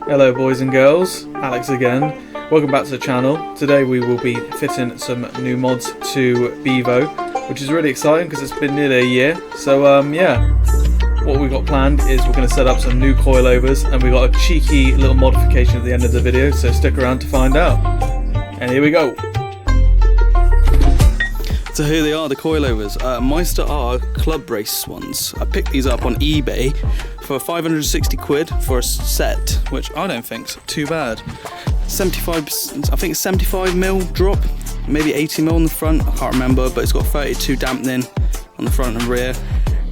Hello boys and girls, Alex again. Welcome back to the channel. Today we will be fitting some new mods to Bevo, which is really exciting because it's been nearly a year. So yeah, what we've got planned is we're going to set up some new coilovers, and we've got a cheeky little modification at the end of the video, so stick around to find out. And here we go. So here they are, the coilovers, MeisterR ClubRace ones. I picked these up on eBay for 560 quid for a set, which I don't think's too bad. 75, I think it's 75mm drop, maybe 80mm on the front, I can't remember, but it's got 32 dampening on the front and rear.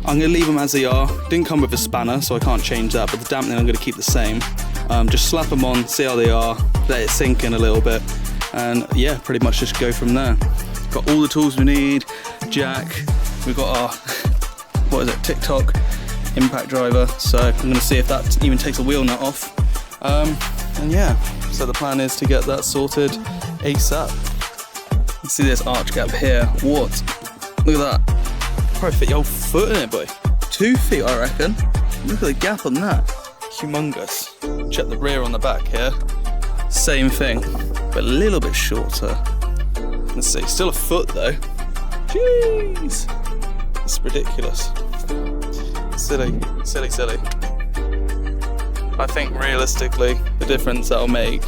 I'm going to leave them as they are. Didn't come with a spanner, so I can't change that, but the dampening I'm going to keep the same. Just slap them on, see how they are, let it sink in a little bit, and yeah, pretty much just go from there. Got all the tools we need, jack, we've got our, what is it, TikTok impact driver, so I'm going to see if that even takes a wheel nut off. And yeah, so the plan is to get that sorted ASAP. You see this arch gap here, what? Look at that, probably fit your whole foot in it, boy. 2 feet I reckon. Look at the gap on that, humongous. Check the rear on the back here, same thing, but a little bit shorter. Let's see, still a foot though. Jeez, that's ridiculous. Silly, silly, silly. I think realistically, the difference that'll make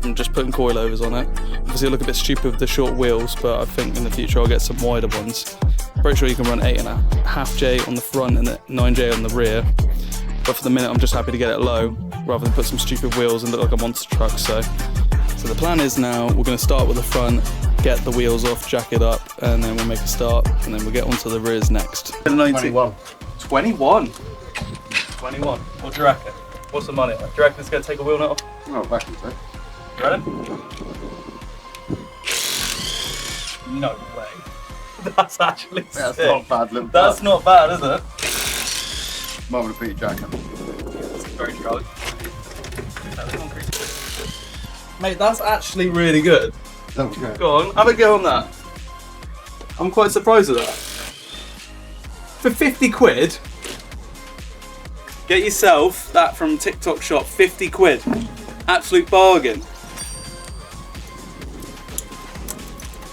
from just putting coilovers on it. Obviously it'll look a bit stupid with the short wheels, but I think in the future I'll get some wider ones. Pretty sure you can run 8.5J on the front and 9J on the rear. But for the minute I'm just happy to get it low, rather than put some stupid wheels and look like a monster truck. So the plan is now, we're going to start with the front, get the wheels off, jack it up, and then we'll make a start, and then we'll get onto the rears next. 21. 21? 21. What do you reckon? What's the money? Do you reckon it's going to take a wheel nut off? No, back in there. You ready? No way. That's actually That's sick. not bad, little That's not bad, is it? Might want to put your jack up. It's very strong. Mate, that's actually really good. Okay. Go on, have a go on that. I'm quite surprised at that. For 50 quid, get yourself that from TikTok shop, 50 quid. Absolute bargain.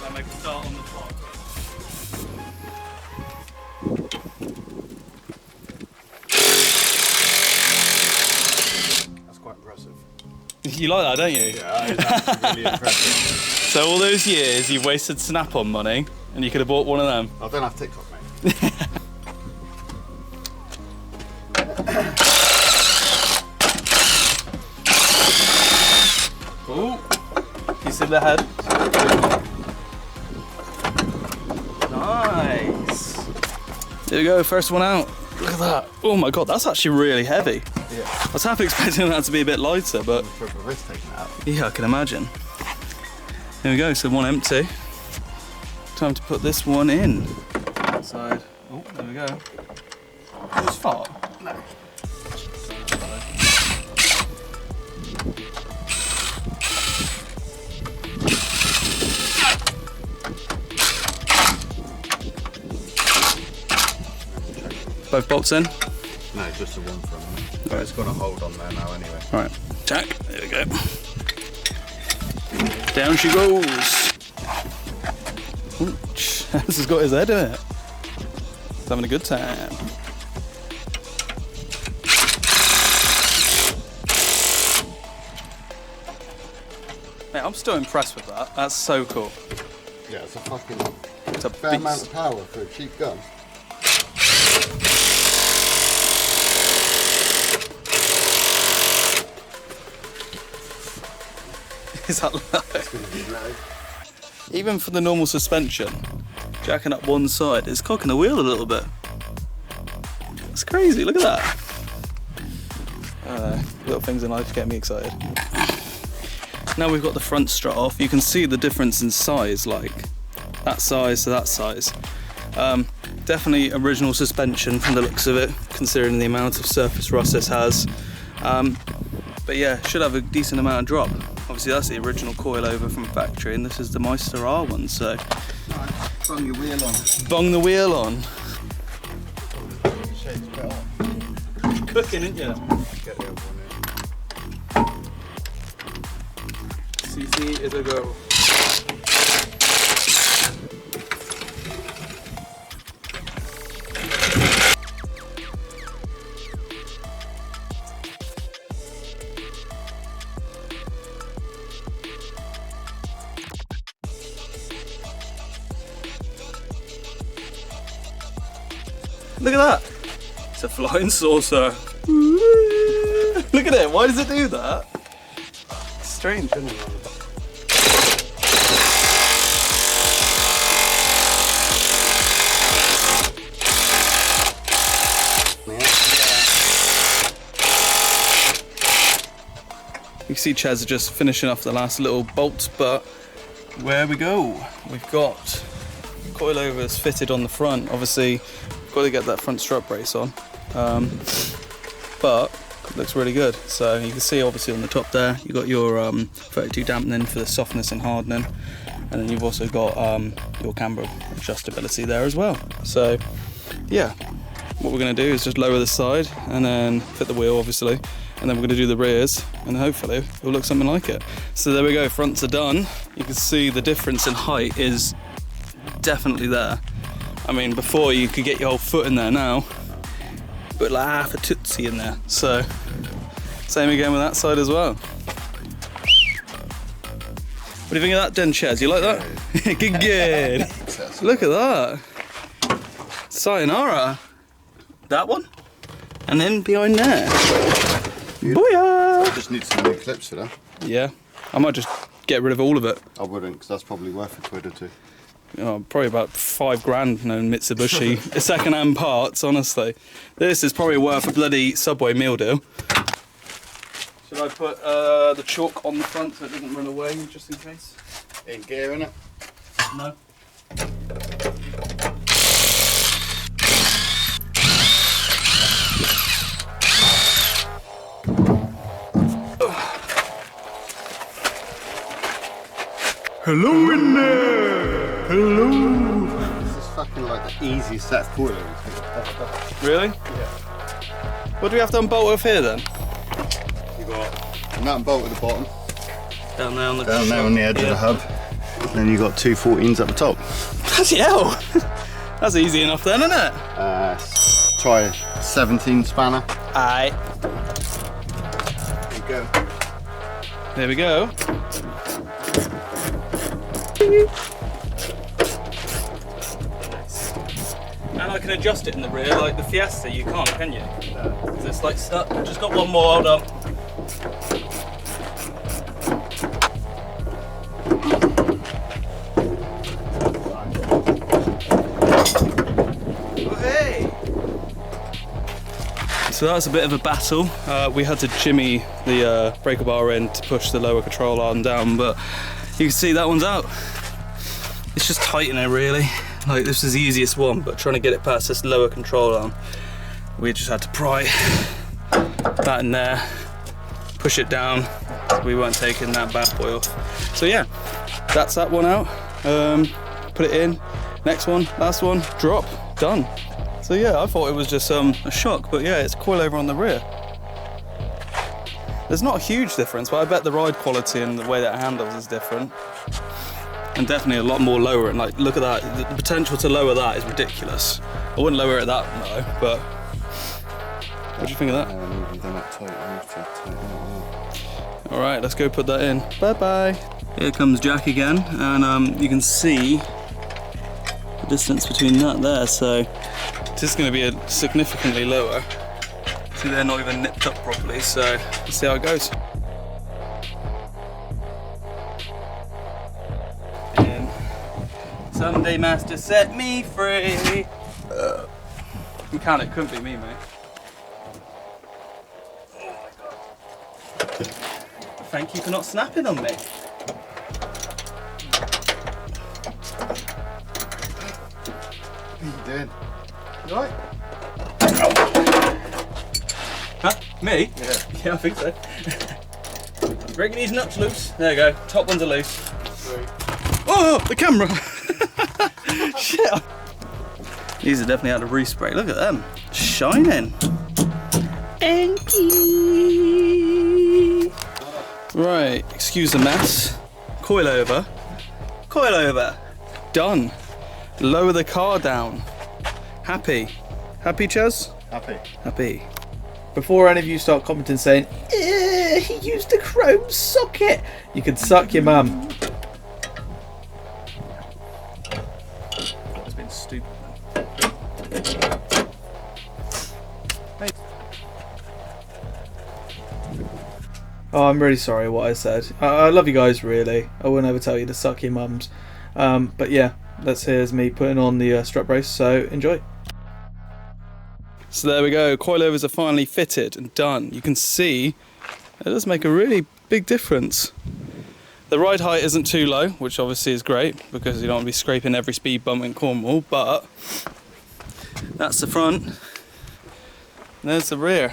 I'll make a start on the top. That's quite impressive. You like that, don't you? Yeah, that's actually really impressive. So all those years you've wasted Snap-on money and you could have bought one of them. I don't have TikTok, mate. Ooh, you see the head? Nice. There we go, first one out. Look at that. Oh my god, that's actually really heavy. Yeah. I was half expecting that to be a bit lighter, but For the wrist taken out. yeah, I can imagine. There we go, so one empty. Time to put this one in. Outside. Oh, there we go. Just fart. No. Both bolts in? No, just the one from them. Right. It's got a hold on there now anyway. Right, jack, there we go. Down she goes. Ooh, this has got his head in it. He's having a good time. Mate, I'm still impressed with that. That's so cool. Yeah, it's a fucking It's a fair beast. amount of power for a cheap gun. Is that low? It's going to be low. Even for the normal suspension, jacking up one side, it's cocking the wheel a little bit. It's crazy, look at that. Little things in life get me excited. Now we've got the front strut off, you can see the difference in size, like that size to that size. Definitely original suspension from the looks of it, considering the amount of surface rust this has. But yeah, should have a decent amount of drop. Obviously that's the original coilover from factory, and this is the MeisterR one, so... Nice. Bung your wheel on. Bung the wheel on. Shape's a bit on. Cooking, isn't you? Get the other one in. He is a go. Look at that! It's a flying saucer. Look at it, why does it do that? It's strange, isn't it? You can see Chaz just finishing off the last little bolts, but where we go? We've got coilovers fitted on the front. Obviously, got to get that front strut brace on, but it looks really good. So you can see obviously on the top there, you've got your 32 dampening for the softness and hardening, and then you've also got your camber adjustability there as well. So yeah, what we're going to do is just lower the side and then fit the wheel obviously, and then we're going to do the rears, and hopefully it'll look something like it. So there we go, fronts are done. You can see the difference in height is definitely there. I mean, before you could get your whole foot in there, now but like half a tootsie in there. So same again with that side as well. What do you think of that den, Chaz? You like that? Good. Look at that. Sayonara. That one, and then behind there. Booyah! Just need some new clips for that. Yeah, I might just get rid of all of it. I wouldn't, because that's probably worth a quid or two. Probably about £5 no Mitsubishi second-hand parts, honestly. This is probably worth a bloody Subway meal deal. Should I put the chalk on the front so it doesn't run away, just in case? In gear, innit? No. Hello in there! Hello! This is fucking like the easiest set of coilovers. Really? Yeah. What do we have to unbolt off here then? You got a nut and bolt at the bottom. Down there on the edge of the hub. Then you got two 14s at the top. Bloody hell! That's easy enough then, isn't it? Try a 17 spanner. Aye. There you go. There we go. And I can adjust it in the rear like the Fiesta. You can't, can you? No. Because it's like stuck. Just got one more, hold on. Okay. So that's a bit of a battle. We had to jimmy the breaker bar in to push the lower control arm down, but you can see that one's out. It's just tight in there really. Like, this is the easiest one, but trying to get it past this lower control arm, we just had to pry that in there, push it down. We weren't taking that bad boy off. So yeah, that's that one out. Put it in. Next one, last one, drop, done. So yeah, I thought it was just a shock, but yeah, it's coilover on the rear. There's not a huge difference, but I bet the ride quality and the way that it handles is different. And definitely a lot more lower, and like, look at that, the potential to lower that is ridiculous. I wouldn't lower it that low, but what do you think of that? All right, let's go put that in. Bye-bye. Here comes Jack again, and you can see the distance between that there, so this is going to be significantly lower. See, they're not even nipped up properly, so let's see how it goes. Someday, master, set me free. You can't, it couldn't be me, mate. Oh my God. Thank you for not snapping on me. What are you doing? You alright? Huh? Me? Yeah. Yeah, I think so. Breaking these nuts loose. There you go. Top ones are loose. Sweet. Oh, the camera! Shit. These are definitely out of respray. Look at them. Shining. Enky. Right, excuse the mess. Coilover. Coilover. Done. Lower the car down. Happy. Happy, Chaz? Happy. Happy. Before any of you start commenting saying, he used a chrome socket, you can suck your mum. It's been stupid. Oh, I'm really sorry what I said. I love you guys, really. I wouldn't ever tell you to suck your mums. But yeah, here's me putting on the strut brace, so enjoy. So there we go, coilovers are finally fitted and done. You can see it does make a really big difference. The ride height isn't too low, which obviously is great because you don't want to be scraping every speed bump in Cornwall, but that's the front, and there's the rear.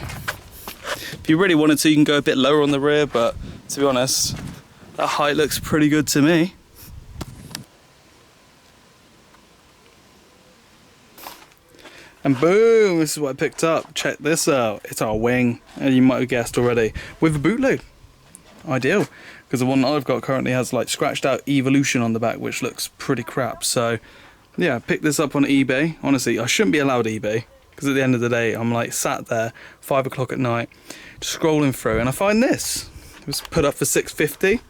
If you really wanted to, you can go a bit lower on the rear, but to be honest, that height looks pretty good to me. And boom, this is what I picked up. Check this out. It's our wing, and you might have guessed already, with a boot load. Ideal, because the one that I've got currently has like scratched out Evolution on the back, which looks pretty crap. So yeah, I picked this up on eBay. Honestly, I shouldn't be allowed eBay, because at the end of the day, I'm like sat there, 5 o'clock at night, just scrolling through, and I find this. It was put up for $6.50,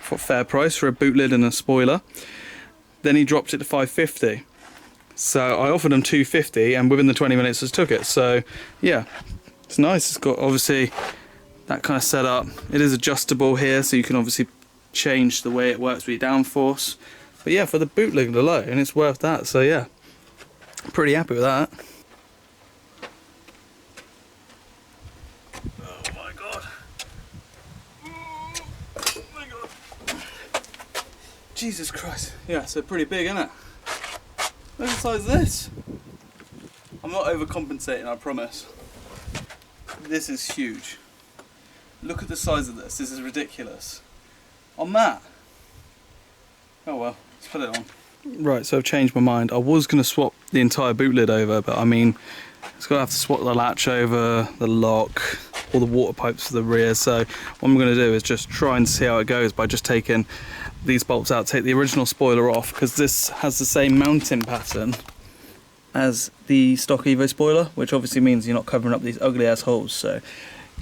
for fair price for a boot lid and a spoiler. Then he dropped it to $5.50. So I offered him $2.50, and within the 20 minutes just took it. So yeah, it's nice. It's got obviously that kind of setup. It is adjustable here, so you can obviously change the way it works with your downforce. But yeah, for the boot lid alone, it's worth that. So yeah, pretty happy with that. Oh my god. Oh my god. Jesus Christ. Yeah, so pretty big, isn't it? Look at the size of this. I'm not overcompensating, I promise. This is huge. Look at the size of this. This is ridiculous. On that. Oh well, let's put it on. Right, so I've changed my mind. I was going to swap the entire boot lid over, but I mean, it's going to have to swap the latch over, the lock, all the water pipes for the rear. So what I'm going to do is just try and see how it goes by just taking these bolts out, take the original spoiler off, because this has the same mounting pattern as the stock Evo spoiler, which obviously means you're not covering up these ugly ass holes, so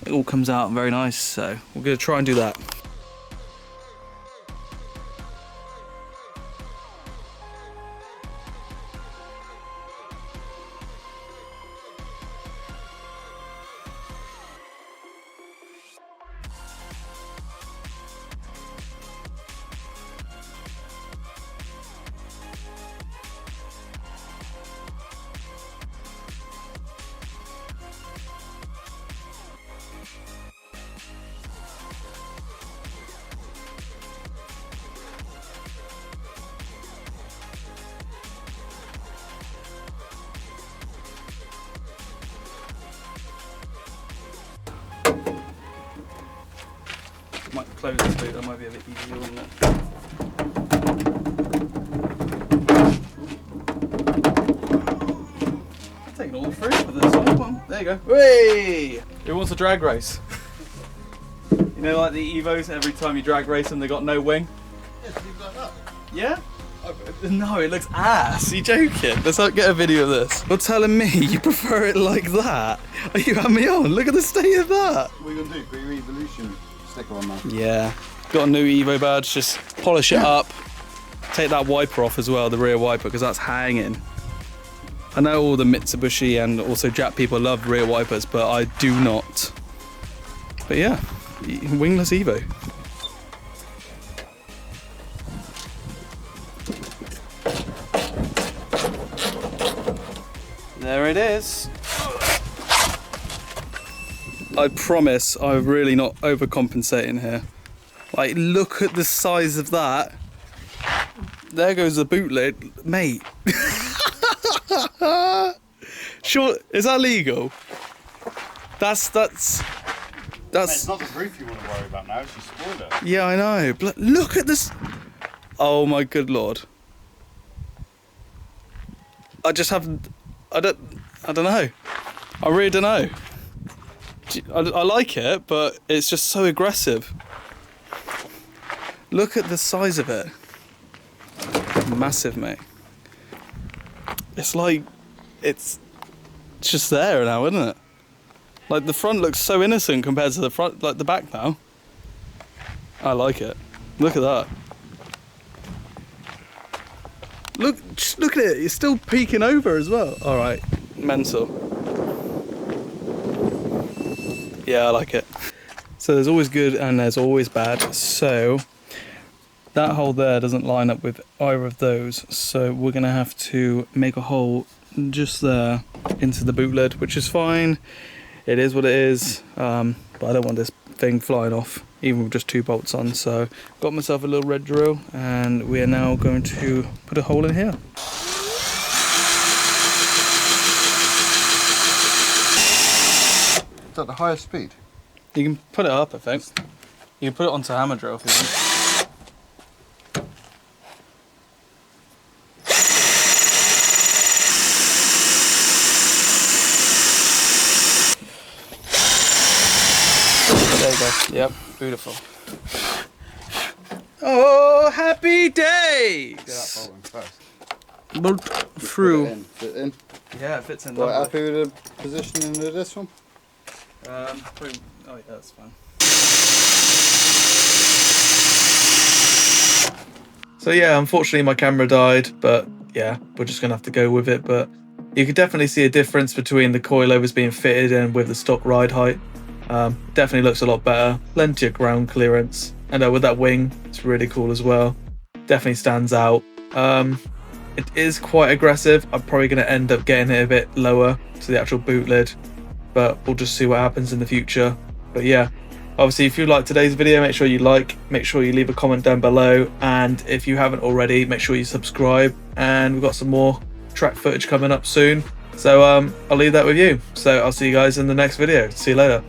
it all comes out very nice. So we're going to try and do that. Might close this boot, that might be a bit easier, wouldn't it? I'm taking all through for this one. There you go. Hey! Who wants a drag race? You know, like the Evos, every time you drag race them, they got no wing? Yeah, leave like that. Yeah? No, it looks ass. Are you joking? Let's get a video of this. You're telling me you prefer it like that? Are you having me on? Look at the state of that. What are you going to do? Put your Evolution sticker on that? Yeah. Got a new Evo badge. Just polish it up. Take that wiper off as well, the rear wiper, because that's hanging. I know all the Mitsubishi and also Jap people love rear wipers, but I do not. But yeah, wingless Evo. There it is. I promise I'm really not overcompensating here. Like, look at the size of that. There goes the boot lid. Mate. Sure, is that legal? That's Mate, it's not the roof you want to worry about now, it's your spoiler. Yeah, I know. But look at this. Oh my good lord. I just haven't. I don't know. I really don't know. I like it, but it's just so aggressive. Look at the size of it. Massive, mate. It's like, it's just there now, isn't it? Like the front looks so innocent compared to the front, like the back now. I like it. Look at that. Just look at it. It's still peeking over as well. All right, mental. Yeah, I like it. So there's always good and there's always bad. So that hole there doesn't line up with either of those. So we're gonna have to make a hole just there into the boot lid, which is fine. It is what it is. But I don't want this thing flying off, even with just 2 bolts on. So got myself a little red drill, and we are now going to put a hole in here. Is that the highest speed? You can put it up, I think. You can put it onto hammer drill if you want. There you go. Yep, beautiful. Oh, happy days! Get that bolt in first. Bolt through. Fit in. Yeah, it fits in. Right, Lovely. happy with the positioning of this one? Oh yeah, that's fine. So yeah, unfortunately my camera died, but yeah, we're just gonna have to go with it. But you could definitely see a difference between the coilovers being fitted and with the stock ride height. Definitely looks a lot better. Plenty of ground clearance, and with that wing, it's really cool as well. Definitely stands out. It is quite aggressive. I'm probably going to end up getting it a bit lower to the actual boot lid, but we'll just see what happens in the future. But yeah, obviously if you liked today's video, make sure you like, make sure you leave a comment down below, and if you haven't already, make sure you subscribe. And we've got some more track footage coming up soon, so I'll leave that with you. So I'll see you guys in the next video. See you later.